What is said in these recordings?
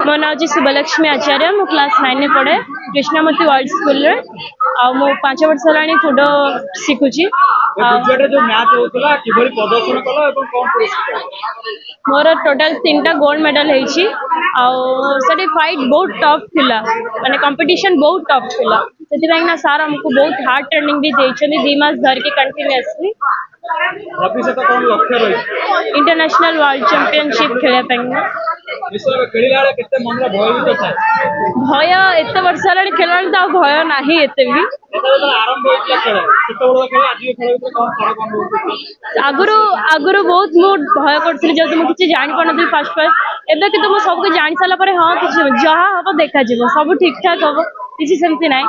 मो ना हूँ शुभलक्ष्मी आचार्य मो क्लास 9 में पढ़े कृष्णमूर्ति वर्ल्ड स्कूल रे आ मो 5 वर्ष होलानी फुडो शिखुची मोर टोटल 3टा गोल्ड मेडल होईची आ सेठी फाइट बहुत टफ थिला माने कंपटीशन बहुत टफ थिला सेति भाई ना सार हमको बहुत हार्ड ट्रेनिंग भी देइछनी 2 मास धर के कंटीन्यूअसली भविष्य तो कौन लक्ष्य रही इंटरनेशनल वर्ल्ड चैंपियनशिप खेले पाएंगे विषय खेलिला बेले केते मन रे भय भी था भय एते वर्ष हेलानी खेलानी तो भय नाही एते भी आरंभ होइला खेल केते बड़ खेल आज खेल भीतर कौन फरक अनुभव आगुरु आगुरु बहुत मु भय करथि जब तुम किछि जानि पनथि फर्स्ट फर्स्ट एबे कि तुम सब को जानि साला परे हां किछि जहा हबो देखा जिवो सब ठीक ठाक हबो किछि सेमति नाही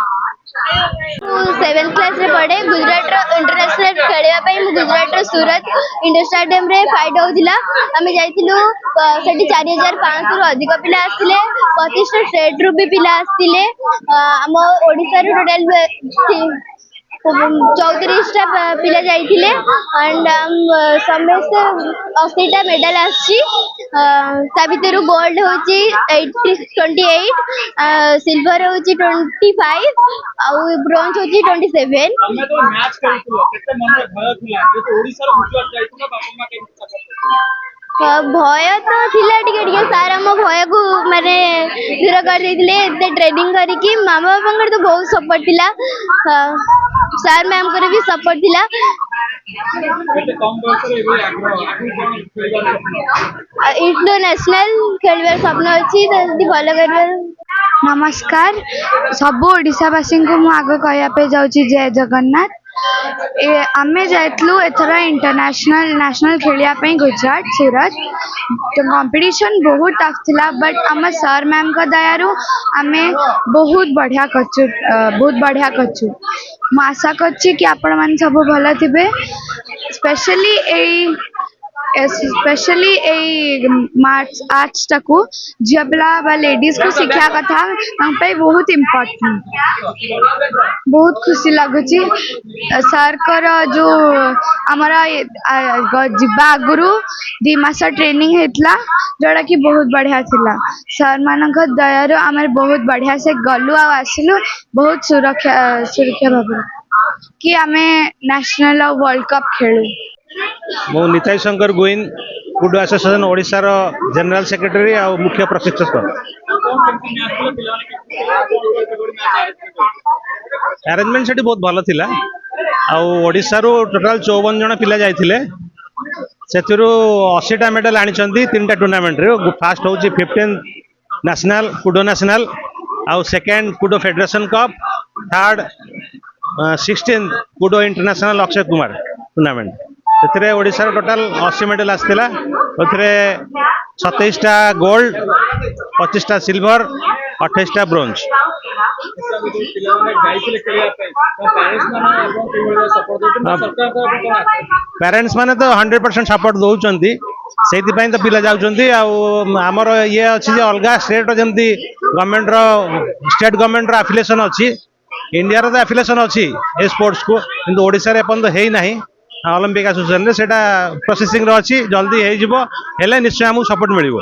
7th क्लास रे पढ़े गुजरात रो इंटरनेशनल खेलिया पई मु गुजरात रो सूरत इंडोर स्टेडियम रे फाइट होतिला आमे जाइतिलु सेठी 4500 रु अधिक पिला आस्तिले 25 टा स्टेट रू भी पिला आस्तिले हम ओडिसा रो टोटल 34 टा पिला जाइतिले एंड समस्त 80 टा मेडल आछि ता भीतर गोल्ड होची 28 सिल्वर होची 25 आउ ब्रोंज होची 27 हमें तो मैच करितलो केते मन रे भय थिला जे तो ओडिसा रो गुजरात जाइतलो बापा मा के भय तो थिला टिके सार हम भय को माने दूर कर देथिले एते ट्रेनिंग करी कि मामा बापा तो बहुत सपोर्ट थिला सर मैम को भी सपोर्ट थिला केते कम बयस रे एबे आग्रह आगु कोन खेलबा इंटरनेशनल खेलबार सपना अछि जल्दी भलो करबार नमस्कार सब ओडिशावासी को मु आगे कहया पे जाउची जय जगन्नाथ आमे जाइतलु एथरा इंटरनेशनल नेशनल खेलिया पे गुजरात सूरत तो कंपटीशन बहुत टफ थिला बट आम सर मैम का दयारु आमे बहुत बढ़िया कछु मु आशा करछि कि आपण मान सब भलो थिबे स्पेशली मार्च आर्ट्स टाकू झियापिला बा लेडीज को शिक्षा कथा बहुत इम्पोर्टेंट बहुत खुशी लगुच सर कर जो हमारा जीवा आगुरु 2 मास ट्रेनिंग होता जोड़ा कि बहुत बढ़िया थिला सर मान दयार आम बहुत बढ़िया से गलु आसिलु बहुत सुरक्षा भाव कि आमे नेशनल और वर्ल्ड कप खेलु मो निताई शंकर गोइन फुड एसोसिएशन ओडिशा रो जनरल सेक्रेटरी और मुख्य प्रशिक्षक अरेंजमेंट सेठी बहुत भलो थिला आ ओडिशा रो टोटल 54 जण पिला जाइथिले सेथिरु 80 टा मेडल आनिचंती 3टा टूर्नामेंट रे फर्स्ट होची 15 नेशनल कुडो नेशनल आ second kudo federation cup third 16 kudo international Akshay Kumar tournament एथिरे ओडिसा रो टोटल 80 मेडल आस्तिला ओथिरे 27 टा गोल्ड 25 टा सिल्वर 28 टा ब्रोंज पेरेंट्स माने तो 100% सपोर्ट दउचंती सेति पई तो पिला जाउचंती आ हमर ये अछि जे अलगा स्टेट जेमती गवर्नमेंट रो स्टेट गवर्नमेंट रो एफिलिएशन अछि इंडिया रो एफिलिएशन अछि ए स्पोर्ट्स को किंतु ओडिसा रे अपन तो हेई नाही ओलंपिक एसोसिएशन रे सेटा प्रोसेसिंग रो अछि जल्दी हेई जिवो हेले निश्चय हमहु सपोर्ट मिलिवो।